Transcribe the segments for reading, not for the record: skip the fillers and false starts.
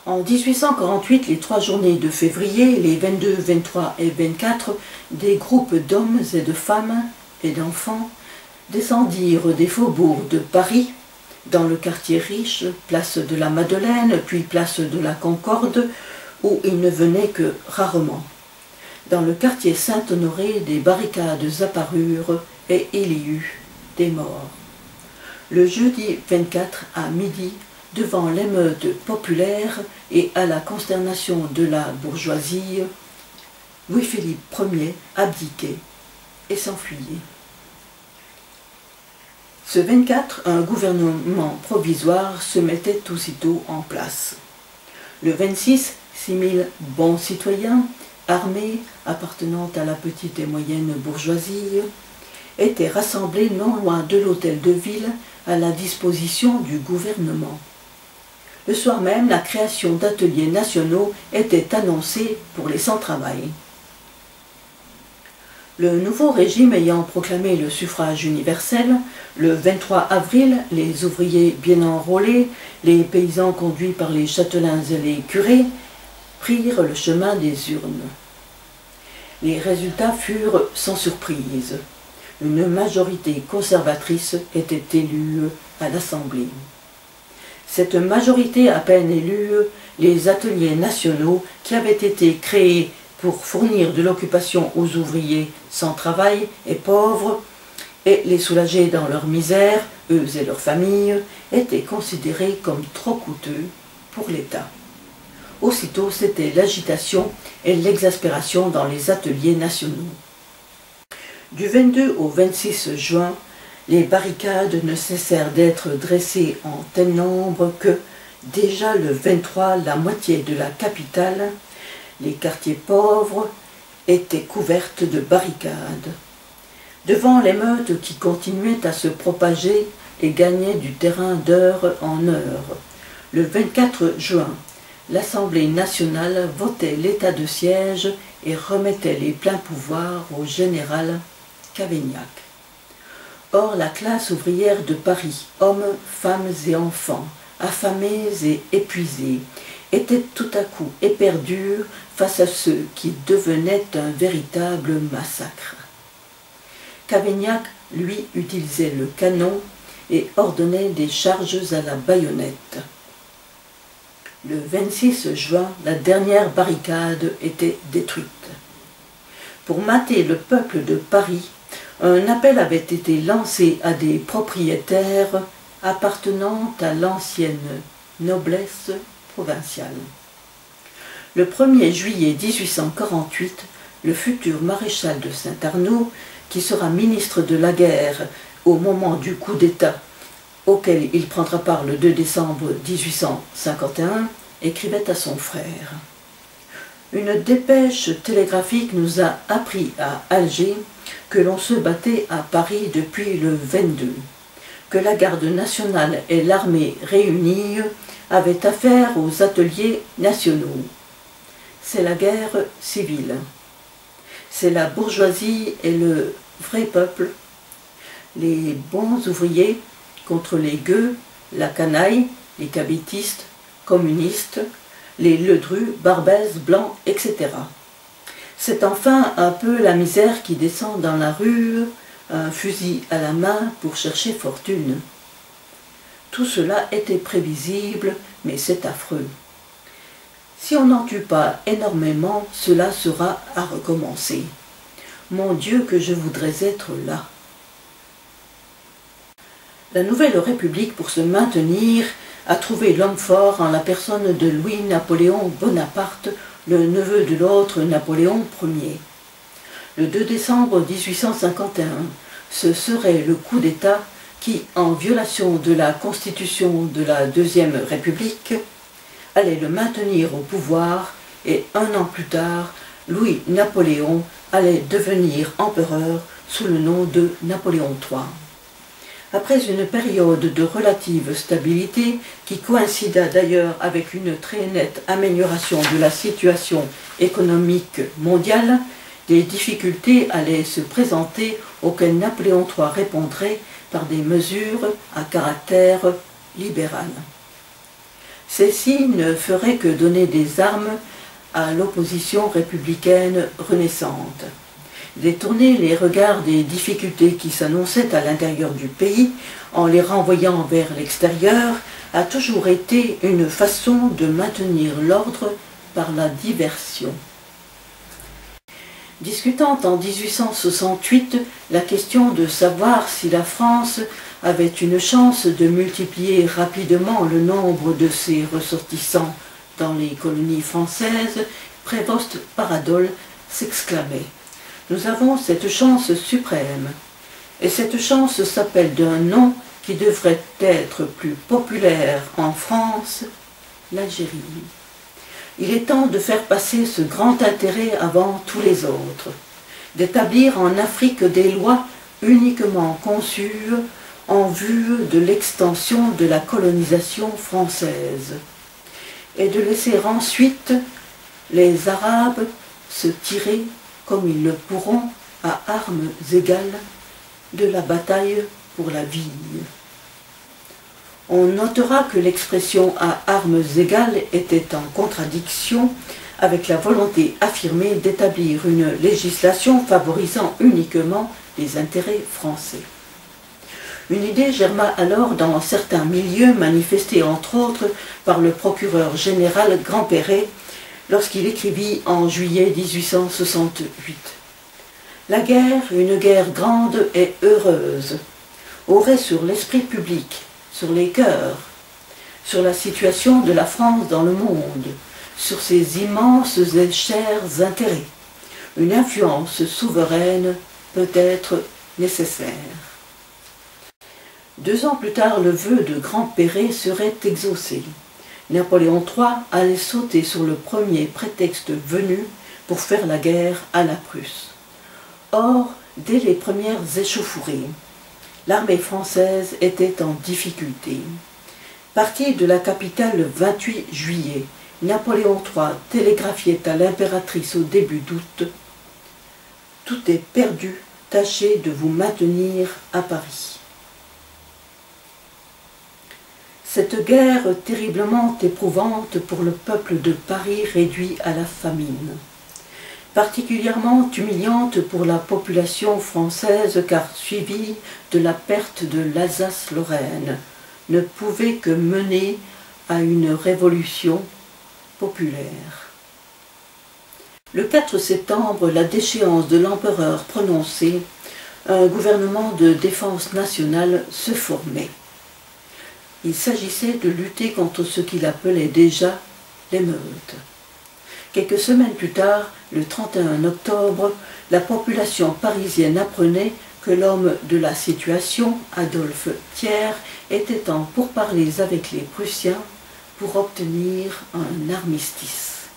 En 1848, les 3 journées de février, les 22, 23 et 24, des groupes d'hommes et de femmes et d'enfants descendirent des faubourgs de Paris, dans le quartier riche, place de la Madeleine, puis place de la Concorde, où ils ne venaient que rarement. Dans le quartier Saint-Honoré, des barricades apparurent et il y eut des morts. Le jeudi 24 à midi, devant l'émeute populaire et à la consternation de la bourgeoisie, Louis-Philippe Ier abdiquait et s'enfuyait. Ce 24, un gouvernement provisoire se mettait aussitôt en place. Le 26, 6000 bons citoyens, armés, appartenant à la petite et moyenne bourgeoisie, étaient rassemblés non loin de l'hôtel de ville à la disposition du gouvernement. Le soir même, la création d'ateliers nationaux était annoncée pour les sans-travail. Le nouveau régime ayant proclamé le suffrage universel, le 23 avril, les ouvriers bien enrôlés, les paysans conduits par les châtelains et les curés, prirent le chemin des urnes. Les résultats furent sans surprise. Une majorité conservatrice était élue à l'Assemblée. Cette majorité à peine élue, les ateliers nationaux qui avaient été créés pour fournir de l'occupation aux ouvriers sans travail et pauvres et les soulager dans leur misère, eux et leurs familles, étaient considérés comme trop coûteux pour l'État. Aussitôt, c'était l'agitation et l'exaspération dans les ateliers nationaux. Du 22 au 26 juin, les barricades ne cessèrent d'être dressées en tel nombre que, déjà le 23, la moitié de la capitale, les quartiers pauvres, étaient couvertes de barricades. Devant l'émeute qui continuait à se propager et gagnait du terrain d'heure en heure, le 24 juin, l'Assemblée nationale votait l'état de siège et remettait les pleins pouvoirs au général Cavaignac. Or, la classe ouvrière de Paris, hommes, femmes et enfants, affamés et épuisés, était tout à coup éperdue face à ceux qui devenaient un véritable massacre. Cavaignac, lui, utilisait le canon et ordonnait des charges à la baïonnette. Le 26 juin, la dernière barricade était détruite. Pour mater le peuple de Paris, un appel avait été lancé à des propriétaires appartenant à l'ancienne noblesse provinciale. Le 1er juillet 1848, le futur maréchal de Saint-Arnoult, qui sera ministre de la guerre au moment du coup d'État auquel il prendra part le 2 décembre 1851, écrivait à son frère. Une dépêche télégraphique nous a appris à Alger que l'on se battait à Paris depuis le 22, que la garde nationale et l'armée réunies avaient affaire aux ateliers nationaux. C'est la guerre civile. C'est la bourgeoisie et le vrai peuple, les bons ouvriers contre les gueux, la canaille, les cabitistes, communistes, les ledrus, barbès, blancs, etc. C'est enfin un peu la misère qui descend dans la rue, un fusil à la main pour chercher fortune. Tout cela était prévisible, mais c'est affreux. Si on n'en tue pas énormément, cela sera à recommencer. Mon Dieu, que je voudrais être là. La Nouvelle République, pour se maintenir, a trouvé l'homme fort en la personne de Louis-Napoléon Bonaparte, le neveu de l'autre Napoléon Ier. Le 2 décembre 1851, ce serait le coup d'État qui, en violation de la Constitution de la Deuxième République, allait le maintenir au pouvoir et 1 an plus tard, Louis-Napoléon allait devenir empereur sous le nom de Napoléon III. Après une période de relative stabilité, qui coïncida d'ailleurs avec une très nette amélioration de la situation économique mondiale, des difficultés allaient se présenter auxquelles Napoléon III répondrait par des mesures à caractère libéral. Celle-ci ne ferait que donner des armes à l'opposition républicaine renaissante. Détourner les regards des difficultés qui s'annonçaient à l'intérieur du pays en les renvoyant vers l'extérieur a toujours été une façon de maintenir l'ordre par la diversion. Discutant en 1868 la question de savoir si la France avait une chance de multiplier rapidement le nombre de ses ressortissants dans les colonies françaises, Prévost Paradol s'exclamait: « Nous avons cette chance suprême, et cette chance s'appelle d'un nom qui devrait être plus populaire en France, l'Algérie. Il est temps de faire passer ce grand intérêt avant tous les autres, d'établir en Afrique des lois uniquement conçues en vue de l'extension de la colonisation française, et de laisser ensuite les Arabes se tirer, comme ils le pourront, à armes égales, de la bataille pour la vie. » On notera que l'expression « à armes égales » était en contradiction avec la volonté affirmée d'établir une législation favorisant uniquement les intérêts français. Une idée germa alors dans certains milieux, manifestée entre autres par le procureur général Grand-Perret lorsqu'il écrivit en juillet 1868 « La guerre, une guerre grande et heureuse, aurait sur l'esprit public, sur les cœurs, sur la situation de la France dans le monde, sur ses immenses et chers intérêts, une influence souveraine peut être nécessaire. » 2 ans plus tard, le vœu de Grand-Perret serait exaucé. Napoléon III allait sauter sur le premier prétexte venu pour faire la guerre à la Prusse. Or, dès les premières échauffourées, l'armée française était en difficulté. Parti de la capitale le 28 juillet, Napoléon III télégraphiait à l'impératrice au début d'août « Tout est perdu, tâchez de vous maintenir à Paris. » Cette guerre terriblement éprouvante pour le peuple de Paris réduit à la famine. Particulièrement humiliante pour la population française car suivie de la perte de l'Alsace-Lorraine, ne pouvait que mener à une révolution populaire. Le 4 septembre, la déchéance de l'empereur prononçait, un gouvernement de défense nationale se formait. Il s'agissait de lutter contre ce qu'il appelait déjà l'émeute. Quelques semaines plus tard, le 31 octobre, la population parisienne apprenait que l'homme de la situation, Adolphe Thiers, était en pourparlers avec les Prussiens pour obtenir un armistice.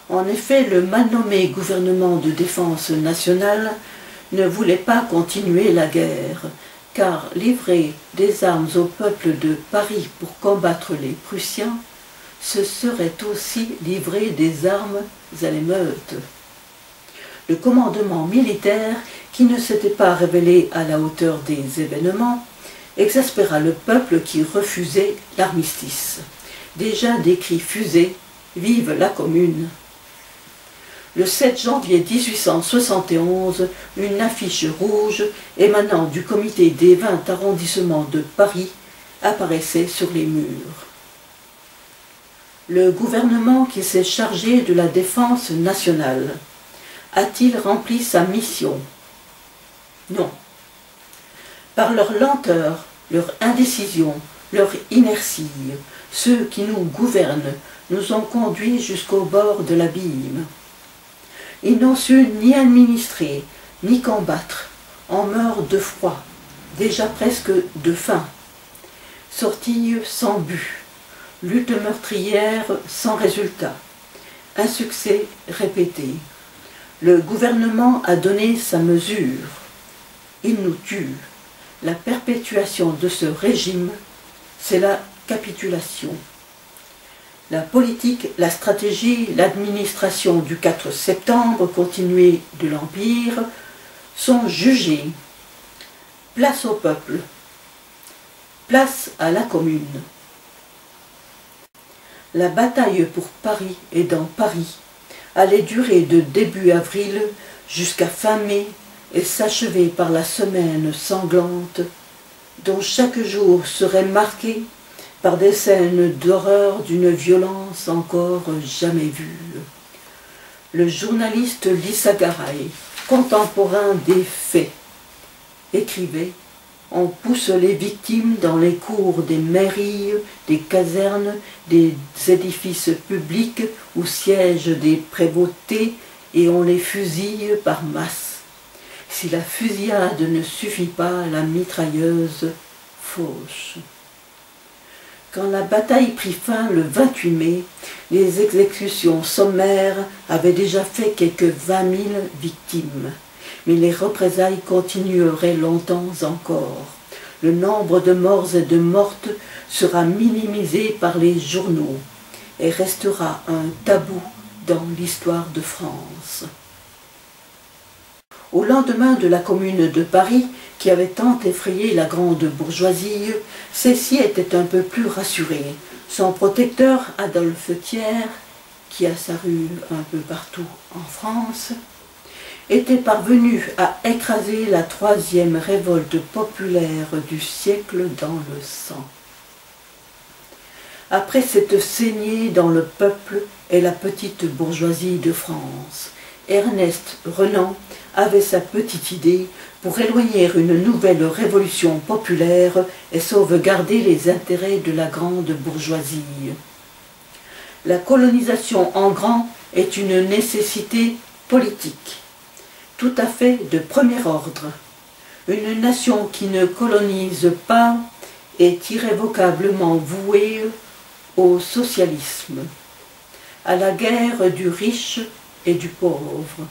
En effet, le mal nommé gouvernement de défense nationale ne voulait pas continuer la guerre, car livrer des armes au peuple de Paris pour combattre les Prussiens, ce serait aussi livrer des armes à l'émeute. Le commandement militaire, qui ne s'était pas révélé à la hauteur des événements, exaspéra le peuple qui refusait l'armistice. Déjà des cris fusaient « Vive la Commune !» Le 7 janvier 1871, une affiche rouge émanant du comité des 20 arrondissements de Paris apparaissait sur les murs. Le gouvernement qui s'est chargé de la défense nationale a-t-il rempli sa mission? Non. Par leur lenteur, leur indécision, leur inertie, ceux qui nous gouvernent nous ont conduits jusqu'au bord de l'abîme. Ils n'ont su ni administrer, ni combattre, en meurent de froid, déjà presque de faim. Sortie sans but, lutte meurtrière sans résultat, insuccès répété. Le gouvernement a donné sa mesure. Il nous tue. La perpétuation de ce régime, c'est la capitulation. La politique, la stratégie, l'administration du 4 septembre continuée de l'Empire sont jugées. Place au peuple. Place à la Commune. La bataille pour Paris et dans Paris allait durer de début avril jusqu'à fin mai et s'achever par la semaine sanglante dont chaque jour serait marqué par des scènes d'horreur d'une violence encore jamais vue. Le journaliste Lissa Garay, contemporain des faits, écrivait: on pousse les victimes dans les cours des mairies, des casernes, des édifices publics où siègent des prévôtés et on les fusille par masse. Si la fusillade ne suffit pas, la mitrailleuse fauche. Quand la bataille prit fin le 28 mai, les exécutions sommaires avaient déjà fait quelques 20 000 victimes. Mais les représailles continueraient longtemps encore. Le nombre de morts et de mortes sera minimisé par les journaux et restera un tabou dans l'histoire de France. Au lendemain de la Commune de Paris, qui avait tant effrayé la grande bourgeoisie, celle-ci était un peu plus rassurée. Son protecteur, Adolphe Thiers, qui a sa rue un peu partout en France, était parvenu à écraser la troisième révolte populaire du siècle dans le sang. Après cette saignée dans le peuple et la petite bourgeoisie de France, Ernest Renan avait sa petite idée pour éloigner une nouvelle révolution populaire et sauvegarder les intérêts de la grande bourgeoisie. La colonisation en grand est une nécessité politique, tout à fait de premier ordre. Une nation qui ne colonise pas est irrévocablement vouée au socialisme, à la guerre du riche et du pauvre.